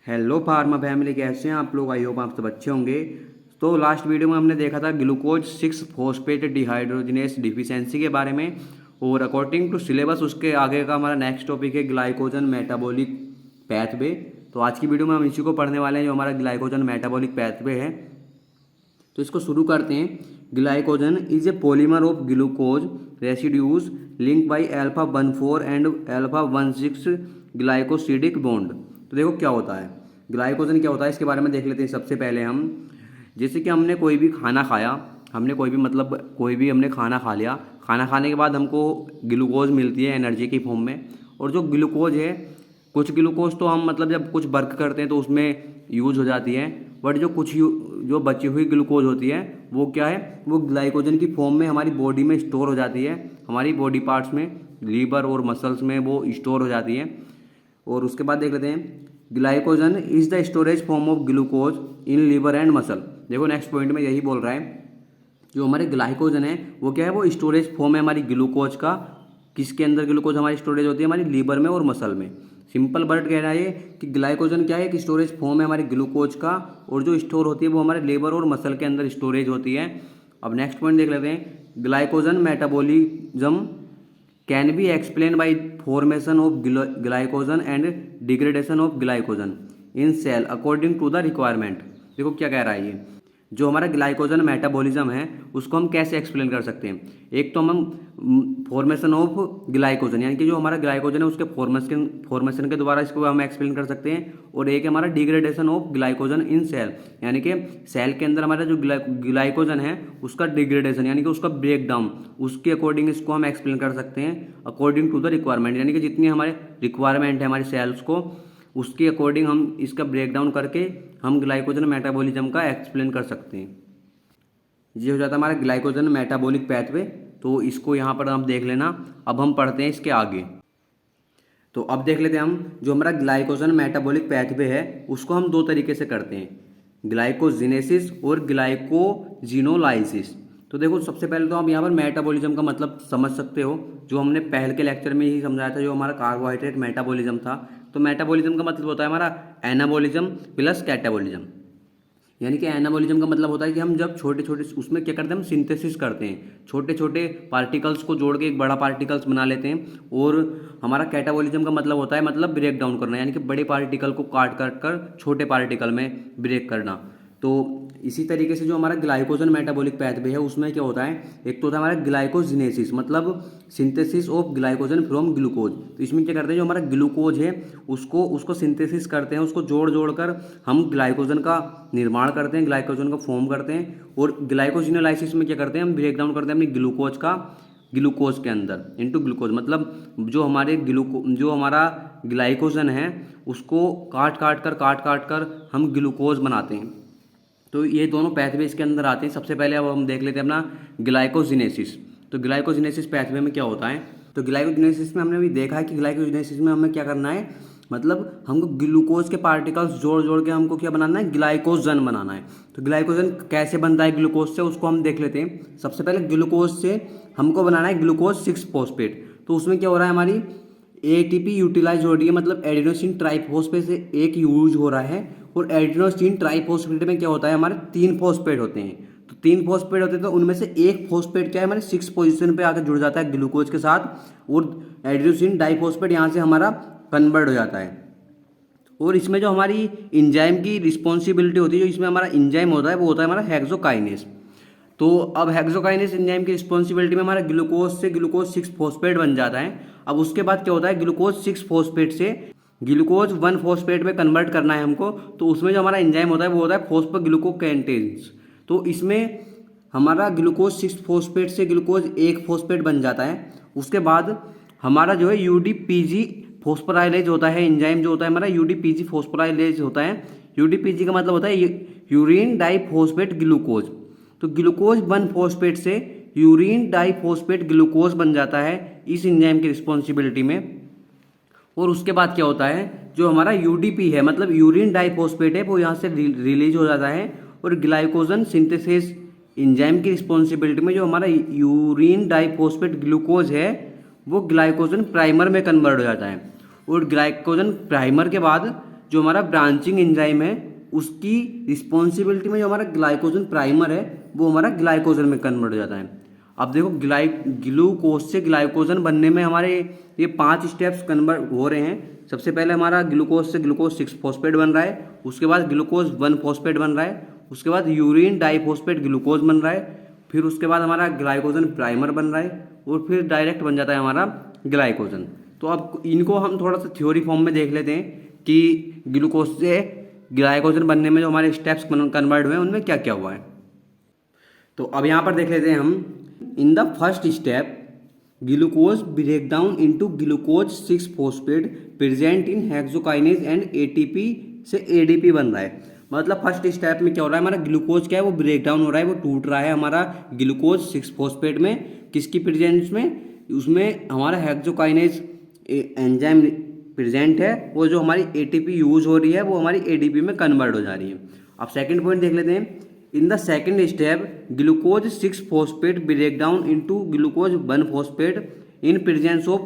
Hello pharma family, कैसे हैं आप लोग? आई होप आप सब अच्छे होंगे। तो लास्ट वीडियो में हमने देखा था ग्लूकोज 6 फॉस्फेट डिहाइड्रोजनेस डिफिशियंसी के बारे में, और अकॉर्डिंग टू सिलेबस उसके आगे का हमारा नेक्स्ट टॉपिक है ग्लाइकोजन मेटाबॉलिक पैथवे। तो आज की वीडियो में हम इसी को पढ़ने वाले हैं, जो हमारा ग्लाइकोजन मेटाबॉलिक पैथवे है। तो इसको शुरू करते हैं। Glycogen is a polymer of glucose residues link by α14 and α16 glycosidic bond. तो देखो क्या होता है ग्लाइकोजन, क्या होता है इसके बारे में देख लेते हैं। सबसे पहले हम, जैसे कि हमने कोई भी खाना खाया, हमने कोई भी हमने खाना खा लिया। खाना खाने के बाद हमको ग्लूकोज मिलती है एनर्जी की फॉर्म में। और जो ग्लूकोज है, कुछ ग्लूकोज तो हम जब कुछ वर्क करते हैं तो उसमें यूज हो जाती है, बट जो बची हुई ग्लूकोज होती है वो क्या है, वो ग्लाइकोजन की फॉर्म में हमारी बॉडी में स्टोर हो जाती है। हमारी बॉडी पार्ट्स में, लीवर और मसल्स में वो स्टोर हो जाती है। और उसके बाद देख लेते हैं, glycogen is the storage form of glucose in liver and muscle. देखो नेक्स्ट पॉइंट में यही बोल रहा है, जो हमारे ग्लाइकोजन है वो क्या है, वो स्टोरेज फॉर्म है हमारी ग्लूकोज का। किसके अंदर ग्लूकोज हमारी स्टोरेज होती है? हमारी लीवर में और मसल में। सिंपल वर्ड कह रहा है कि ग्लाइकोजन क्या है, कि स्टोरेज फॉर्म है हमारी ग्लूकोज का, और जो स्टोर होती है वो हमारे लीवर और मसल के अंदर स्टोरेज होती है। अब नेक्स्ट पॉइंट देख लेते हैं, glycogen metabolism can be explain by formation of glycogen and degradation of glycogen in cell according to the requirement. देखो क्या कह रहा है ये, जो हमारा ग्लाइकोजन मेटाबॉलिज्म है उसको हम कैसे एक्सप्लेन कर सकते हैं। एक तो हम फॉर्मेशन ऑफ ग्लाइकोजन, यानी कि जो हमारा ग्लाइकोजन है उसके फॉर्मेशन के द्वारा इसको हम एक्सप्लेन कर सकते हैं। और एक है हमारा degradation of glycogen in cell, यानी कि सेल के अंदर हमारा जो ग्लाइकोजन है उसका डिग्रेडेशन, यानी कि उसका ब्रेक डाउन, उसके अकॉर्डिंग इसको हम एक्सप्लेन कर सकते हैं अकॉर्डिंग टू द रिक्वायरमेंट, यानी कि जितनी हमारे रिक्वायरमेंट है हमारी सेल्स को, उसके अकॉर्डिंग हम इसका ब्रेक डाउन करके हम ग्लाइकोजन मेटाबॉलिज्म का एक्सप्लेन कर सकते हैं। ये हो जाता है हमारा ग्लाइकोजन मेटाबॉलिक पैथवे। तो इसको यहाँ पर हम देख लेना। अब हम पढ़ते हैं इसके आगे। तो अब देख लेते हैं हम, जो हमारा ग्लाइकोजन मेटाबॉलिक पैथवे है उसको हम दो तरीके से करते हैं, ग्लाइकोजिनेसिस और ग्लाइकोजिनोलाइसिस। तो देखो सबसे पहले तो आप यहाँ पर मेटाबॉलिज्म का मतलब समझ सकते हो, जो हमने पहले के लेक्चर में ही समझाया था, जो हमारा कार्बोहाइड्रेट मेटाबॉलिज्म था। तो मेटाबॉलिज्म का मतलब होता है हमारा एनाबॉलिज्म प्लस कैटाबॉलिज्म। यानी कि एनाबॉलिज्म का मतलब होता है कि हम जब छोटे छोटे उसमें क्या करते हैं, हम सिंथेसिस करते हैं, छोटे छोटे पार्टिकल्स को जोड़ के एक बड़ा पार्टिकल्स बना लेते हैं। और हमारा कैटाबॉलिज्म का मतलब होता है ब्रेक डाउन करना, यानी कि बड़े पार्टिकल को काट काट कर छोटे पार्टिकल में ब्रेक करना। तो इसी तरीके से जो हमारा ग्लाइकोजन मेटाबॉलिक पैथवे है उसमें क्या होता है, एक तो होता है हमारा ग्लाइकोजिनेसिस, मतलब synthesis of glycogen from glucose. तो इसमें क्या करते हैं, जो हमारा ग्लूकोज है उसको सिंथेसिस करते हैं, उसको जोड़ जोड़ कर हम ग्लाइकोजन का निर्माण करते हैं, ग्लाइकोजन का फॉर्म करते हैं। और ग्लाइकोजिनोलाइसिस में क्या करते हैं, हम ब्रेक डाउन करते हैं अपनी ग्लूकोज का ग्लूकोज के अंदर इनटू ग्लूकोज, मतलब जो हमारा ग्लाइकोजन है उसको काट काट कर हम ग्लूकोज बनाते हैं। तो ये दोनों पैथवे इसके अंदर आते हैं। सबसे पहले अब हम देख लेते हैं अपना ग्लाइकोजिनेसिस। तो ग्लाइकोजिनेसिस पैथवे में क्या होता है, तो ग्लाइकोजिनेसिस में हमने भी देखा है कि ग्लाइकोजिनेसिस में हमें क्या करना है, मतलब हमको ग्लूकोज के पार्टिकल्स जोड़ जोड़ के हमको क्या बनाना है, ग्लाइकोजन बनाना है। तो ग्लाइकोजन कैसे बनता है ग्लूकोज से, उसको हम देख लेते हैं। सबसे पहले ग्लूकोज से हमको बनाना है ग्लूकोज 6 फॉस्फेट। तो उसमें क्या हो रहा है, हमारी एटीपी यूटिलाइज हो रही है, मतलब एडिनोसिन ट्राइफॉस्फेट से एक यूज हो रहा है। और एडिनोसिन ट्राइफॉस्फेट में क्या होता है, हमारे 3 फॉस्फेट होते हैं। तो 3 फॉस्फेट होते हैं, तो उनमें से एक फॉस्फेट क्या है, हमारे 6 पोजीशन पे आकर जुड़ जाता है ग्लूकोज के साथ, और एडिनोसिन डाइफॉस्फेट यहाँ से हमारा कन्वर्ट हो जाता है। और इसमें जो हमारी इंजाइम की रिस्पॉन्सिबिलिटी होती है, जो इसमें हमारा इंजाइम होता है वो होता है हमारा हेक्सोकाइनेस। तो अब हेक्सोकाइनेस एंजाइम की रिस्पॉन्सिबिलिटी में हमारा ग्लूकोज 6 फॉस्फेट बन जाता है। अब उसके बाद क्या होता है, ग्लूकोज 6 फॉस्फेट से ग्लूकोज 1 फॉस्फेट में कन्वर्ट करना है हमको। तो उसमें जो हमारा एंजाइम होता है वो होता है फॉस्फोग्लूकोकेंटेज। तो इसमें हमारा ग्लूकोज 6 फॉस्फेट से ग्लूकोज 1 फॉस्फेट बन जाता है। उसके बाद हमारा जो है यूडीपीजी फॉस्फोराइलेज होता है, एंजाइम जो होता है हमारा यूडीपीजी फॉस्फोराइलेज होता है। यूडीपीजी का मतलब होता है यूरिन डाइफॉस्फेट ग्लूकोज। तो ग्लूकोज 1 फॉस्फेट से यूरिन डाइफॉस्फेट ग्लूकोज बन जाता है इस एंजाइम की रिस्पॉन्सिबिलिटी में। और उसके बाद क्या होता है, जो हमारा यूडीपी है, मतलब यूरिन डाइफॉस्फेट है, वो यहाँ से रिलीज हो जाता है। और ग्लाइकोजन सिंथेसिस एंजाइम की रिस्पॉन्सिबिलिटी में जो हमारा यूरिन डाइफॉस्फेट ग्लूकोज है वो ग्लाइकोजन प्राइमर में कन्वर्ट हो जाता है। और ग्लाइकोजन प्राइमर के बाद जो हमारा ब्रांचिंग एंजाइम है उसकी रिस्पॉन्सिबिलिटी में जो हमारा ग्लाइकोजन प्राइमर है वो हमारा ग्लाइकोजन में कन्वर्ट हो जाता है। अब देखो ग्लूकोज से ग्लाइकोजन बनने में हमारे ये 5 स्टेप्स कन्वर्ट हो रहे हैं। सबसे पहले हमारा ग्लूकोज से ग्लूकोज 6 फॉस्फेट बन रहा है, उसके बाद ग्लूकोज 1 फॉस्फेट बन रहा है, उसके बाद यूरिन डाइफॉस्फेट ग्लूकोज बन रहा है, फिर उसके बाद हमारा ग्लाइकोजन प्राइमर बन रहा है और फिर डायरेक्ट बन जाता है हमारा ग्लाइकोजन। तो अब इनको हम थोड़ा सा थ्योरी फॉर्म में देख लेते हैं कि ग्लूकोज से ग्लाइकोजन बनने में जो हमारे स्टेप्स कन्वर्ट हुए हैं उनमें क्या क्या हुआ है। तो अब यहाँ पर देख लेते हैं हम। In the first step glucose break down into glucose 6 phosphate present in hexokinase and ATP से एडीपी बन रहा है। मतलब फर्स्ट स्टेप में क्या हो रहा है, हमारा ग्लूकोज क्या है वो ब्रेक डाउन हो रहा है, वो टूट रहा है हमारा ग्लूकोज 6 फॉस्फेट में। किसकी प्रेजेंस में? उसमें हमारा हेक्सोकाइनेज एंजाइम प्रेजेंट है और जो हमारी एटीपी यूज हो रही है वो हमारी एडीपी में कन्वर्ट हो जा रही है। अब सेकंड पॉइंट देख लेते हैं। In the second step glucose 6 phosphate break down into glucose 1 phosphate in presence of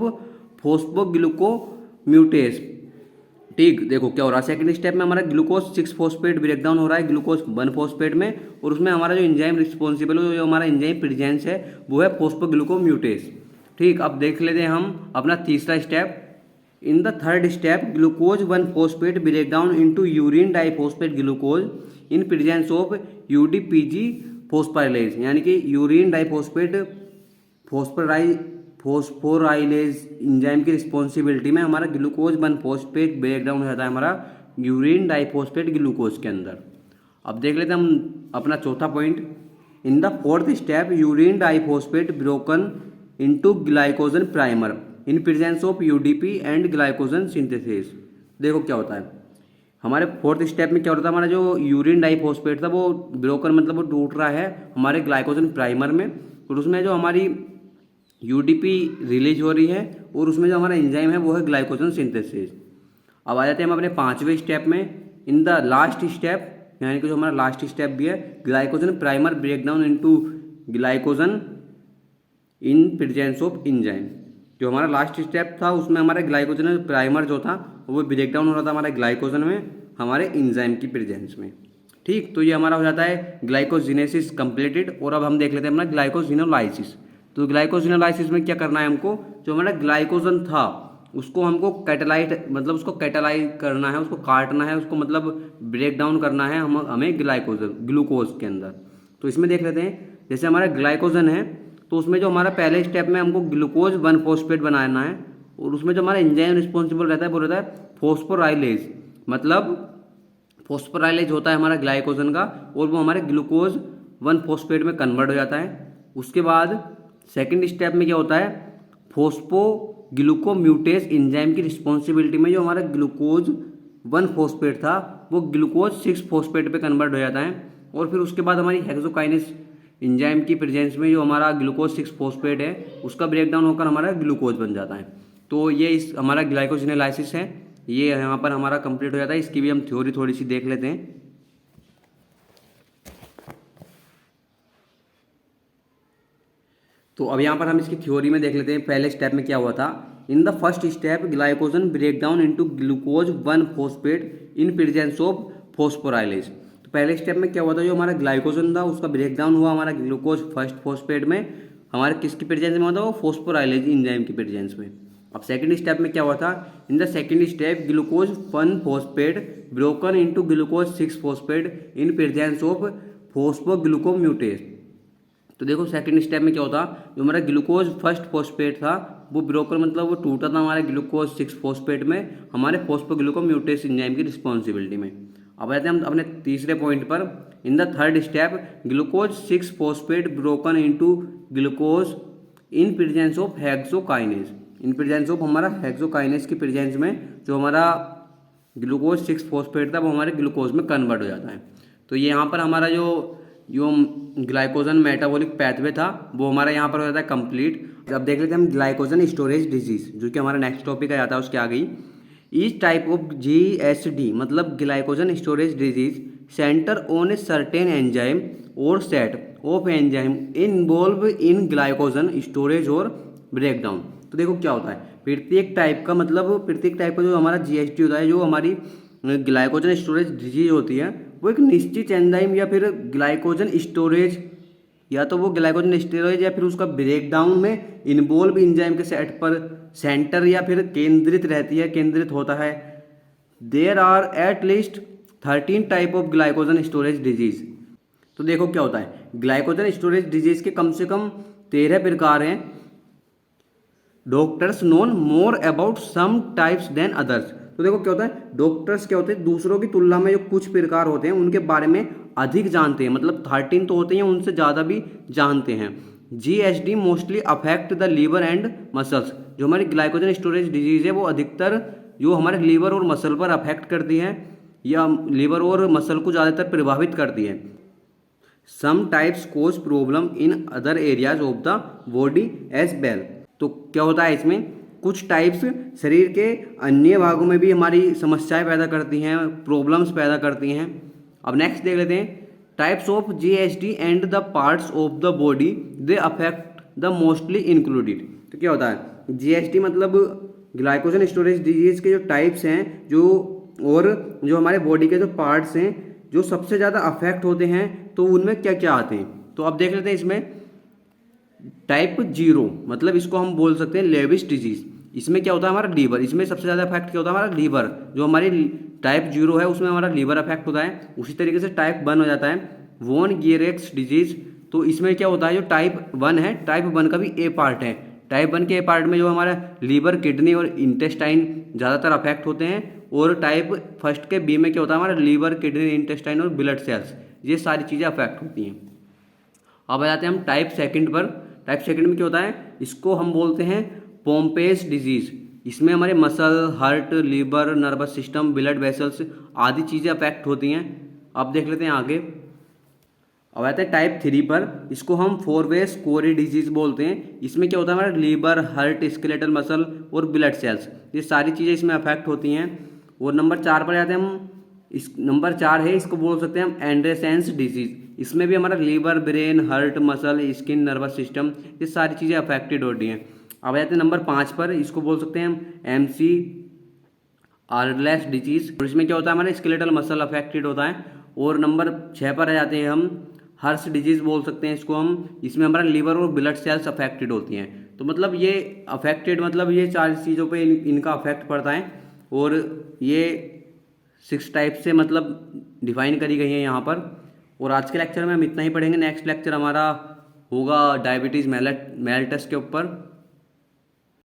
phosphoglucomutase. ठीक, देखो क्या हो रहा है सेकंड स्टेप में हमारा ग्लूकोज 6 फॉस्फेट ब्रेक डाउन हो रहा है ग्लूकोज 1 फॉस्फेट में, और उसमें हमारा जो एंजाइम रिस्पॉन्सिबल है, जो हमारा एंजाइम प्रेजेंस है वो है फॉस्फोग्लूकोम्यूटेस। ठीक, अब देख लेते हैं हम अपना तीसरा step. In the third step glucose 1 phosphate break down into urine diphosphate glucose in presence of UDPG phosphorylase, यानी कि यूरिन डाइफॉस्फेट फॉस्फोराइलेज एंजाइम की रिस्पॉन्सिबिलिटी में हमारा ग्लूकोज 1 फॉस्फेट ब्रेक डाउन हो जाता है हमारा यूरिन डाइफॉस्फेट ग्लूकोज के अंदर। अब देख लेते हैं हम अपना चौथा point. In the fourth step urine diphosphate broken into glycogen primer in presence of UDP and glycogen synthesis. देखो क्या होता है हमारे फोर्थ स्टेप में क्या होता है, हमारा जो यूरिन डाइफॉस्फेट था वो ब्रोकन मतलब वो टूट रहा है हमारे ग्लाइकोजन प्राइमर में, और उसमें जो हमारी यूडीपी रिलीज हो रही है और उसमें जो हमारा एंजाइम है वो है ग्लाइकोजन सिंथेसिस। अब आ जाते हैं हम अपने 5वें स्टेप में। इन द लास्ट स्टेप, यानी कि जो हमारा लास्ट स्टेप भी है, glycogen primer break down into glycogen in presence of enzyme. जो हमारा लास्ट स्टेप था उसमें हमारा ग्लाइकोजन प्राइमर जो था वो ब्रेक डाउन हो रहा था हमारे ग्लाइकोजन में हमारे एंजाइम की प्रेजेंस में। ठीक, तो ये हमारा हो जाता है ग्लाइकोजिनेसिस कंप्लीटेड। और अब हम देख लेते हैं अपना ग्लाइकोजिनोलाइसिस। तो ग्लाइकोजिनोलाइसिस में क्या करना है हमको, जो हमारा ग्लाइकोजन था उसको हमको कैटालाइट मतलब उसको कैटालाइज करना है, उसको काटना है, उसको मतलब ब्रेक डाउन करना है हमें ग्लूकोज के अंदर। तो इसमें देख लेते हैं जैसे हमारा ग्लाइकोजन है तो उसमें जो हमारा पहले स्टेप में हमको ग्लूकोज 1 फॉस्फेट बनाना है, और उसमें जो हमारा एंजाइम रिस्पॉन्सिबल रहता है वो रहता है फॉस्फोराइलेज। मतलब फॉस्फोराइलेज होता है हमारा ग्लाइकोजन का और वो हमारे ग्लूकोज 1 फॉस्फेट में कन्वर्ट हो जाता है। उसके बाद सेकंड स्टेप में क्या होता है, फॉस्फोग्लूकोम्यूटेस एंजाइम की रिस्पॉन्सिबिलिटी में जो हमारा ग्लूकोज 1 फॉस्फेट था वो ग्लूकोज 6 फॉस्फेट पे कन्वर्ट हो जाता है। और फिर उसके बाद हमारी हेक्सोकाइनेस एंजाइम की प्रेजेंस में जो हमारा ग्लूकोज 6 फॉस्फेट है उसका ब्रेक डाउन होकर हमारा ग्लूकोज बन जाता है। तो ये इस हमारा ग्लाइकोजिनोलाइसिस है, ये यहाँ पर हमारा कंप्लीट हो जाता है। इसकी भी हम थ्योरी थोड़ी सी देख लेते हैं। तो अब यहाँ पर हम इसकी थ्योरी में देख लेते हैं पहले स्टेप में क्या हुआ था। In the first step glycogen break down into glucose 1 phosphate in presence of phosphorylase. तो पहले स्टेप में क्या हुआ था, जो हमारा ग्लाइकोजन था उसका ब्रेक डाउन हुआ हमारा ग्लूकोज 1 फॉस्फेट में, हमारे किसकी प्रेजेंस में हुआ था, वो फॉस्फोराइलेज एंजाइम की प्रेजेंस में। अब सेकंड स्टेप में क्या हुआ था, in the second step glucose 1 phosphate broken into glucose 6 phosphate in presence of phosphoglucomutase. तो देखो सेकंड स्टेप में क्या होता, जो हमारा ग्लूकोज 1 फॉस्फेट था वो ब्रोकन मतलब वो टूटा था हमारे ग्लूकोज 6 फॉस्फेट में हमारे फॉस्फोग्लूकोम्यूटेस एंजाइम की रिस्पॉन्सिबिलिटी में। अब आते हैं हम अपने तीसरे पॉइंट पर। इन the third step glucose 6 phosphate broken into glucose in presence of hexokinase. In presence of हमारा हेक्सोकाइनेज की प्रेजेंस में जो हमारा ग्लूकोज 6 फॉस्फेट था वो हमारे ग्लूकोज में कन्वर्ट हो जाता है। तो ये यहाँ पर हमारा जो ग्लाइकोजन मेटाबॉलिक पैथवे था वो हमारा यहाँ पर हो जाता है कंप्लीट। अब देख लेते हैं हम ग्लाइकोजन स्टोरेज डिजीज, जो कि हमारा नेक्स्ट टॉपिक आ जाता है उसके आगे ही। ईच टाइप ऑफ GSD मतलब glycogen storage disease centre on a certain enzyme और set of enzyme involve in glycogen storage और ब्रेकडाउन। तो देखो क्या होता है, प्रत्येक टाइप का जो हमारा GSD होता है, जो हमारी ग्लाइकोजन स्टोरेज डिजीज होती है वो एक निश्चित एंजाइम या फिर ग्लाइकोजन स्टोरेज या तो वो ग्लाइकोजन स्टोरेज या फिर उसका ब्रेकडाउन में इन्वॉल्व एंजाइम के सेट पर सेंटर या फिर केंद्रित रहती है, केंद्रित होता है। There are at least 13 type of glycogen storage disease. तो देखो क्या होता है, ग्लाइकोजन स्टोरेज डिजीज के कम से कम 13 प्रकार हैं। Doctors known more about some types than others. तो देखो क्या होता है, डॉक्टर्स क्या होते हैं दूसरों की तुलना में जो कुछ प्रकार होते हैं उनके बारे में अधिक जानते हैं, मतलब 13 तो होते हैं, उनसे ज़्यादा भी जानते हैं। GSD mostly affect the liver and muscles. जो हमारी ग्लाइकोजन स्टोरेज डिजीज है वो अधिकतर जो हमारे लीवर और मसल पर अफेक्ट करती है या लीवर और मसल को ज़्यादातर प्रभावित करती है। Some types cause problem in other areas of the body as well. तो क्या होता है इसमें, कुछ टाइप्स शरीर के अन्य भागों में भी हमारी समस्याएं पैदा करती हैं, प्रॉब्लम्स पैदा करती हैं। अब नेक्स्ट देख लेते हैं, types of GSD and the parts of the body they affect the mostly included. तो क्या होता है, GSD मतलब ग्लाइकोजन स्टोरेज डिजीज के जो टाइप्स हैं जो और जो हमारे बॉडी के जो पार्ट्स हैं जो सबसे ज़्यादा अफेक्ट होते हैं, तो उनमें क्या क्या आते हैं। तो अब देख लेते हैं इसमें टाइप 0 मतलब इसको हम बोल सकते हैं लेविस डिजीज। इसमें क्या होता है हमारा लीवर, इसमें सबसे ज़्यादा अफेक्ट क्या होता है हमारा लीवर। जो हमारी टाइप 0 है उसमें हमारा लीवर अफेक्ट होता है। उसी तरीके से टाइप 1 हो जाता है वॉन गियरेक्स डिजीज। तो इसमें क्या होता है, जो टाइप 1 है, टाइप 1 का भी ए पार्ट है। टाइप 1 के ए पार्ट में जो हमारा लीवर, किडनी और इंटेस्टाइन ज़्यादातर अफेक्ट होते हैं। और टाइप फर्स्ट के बी में क्या होता है हमारा लीवर, किडनी, इंटेस्टाइन और ब्लड सेल्स, ये सारी चीज़ें अफेक्ट होती हैं। अब आ जाते हैं हम टाइप सेकंड पर। टाइप सेकंड में क्या होता है, इसको हम बोलते हैं पोम्पेस डिजीज। इसमें हमारे muscle, heart, liver, nervous system, blood vessels आदि चीज़ें अफेक्ट होती हैं। अब देख लेते हैं आगे। अब आते हैं टाइप 3 पर, इसको हम फोरवेस कोरी डिजीज बोलते हैं। इसमें क्या होता है हमारा लीवर, हार्ट, स्केलेटल मसल और ब्लड सेल्स, ये सारी चीज़ें इसमें अफेक्ट होती हैं। और नंबर 4 पर आते हैं हम, इस नंबर 4 है, इसको बोल सकते हैं हम एंड्रेसेंस डिजीज। इसमें भी हमारा liver, brain, heart, muscle, skin, nervous system, ये सारी चीज़ें अफेक्टेड होती हैं। अब आते हैं नंबर 5 पर, इसको बोल सकते हैं हम MC आर्लेस डिजीज। और इसमें क्या होता है हमारा स्केलेटल मसल अफेक्टेड होता है। और नंबर 6 पर आ जाते हैं हम हर्श डिजीज बोल सकते हैं इसको हम। इसमें हमारा लीवर और ब्लड सेल्स अफेक्टेड होती हैं। तो मतलब ये अफेक्टेड मतलब ये 4 चीज़ों पे इनका अफेक्ट पड़ता है। और ये 6 टाइप से मतलब डिफाइन करी गई है यहाँ पर। और आज के लेक्चर में हम इतना ही पढ़ेंगे। नेक्स्ट लेक्चर हमारा होगा डायबिटीज़ मेलिटस के ऊपर।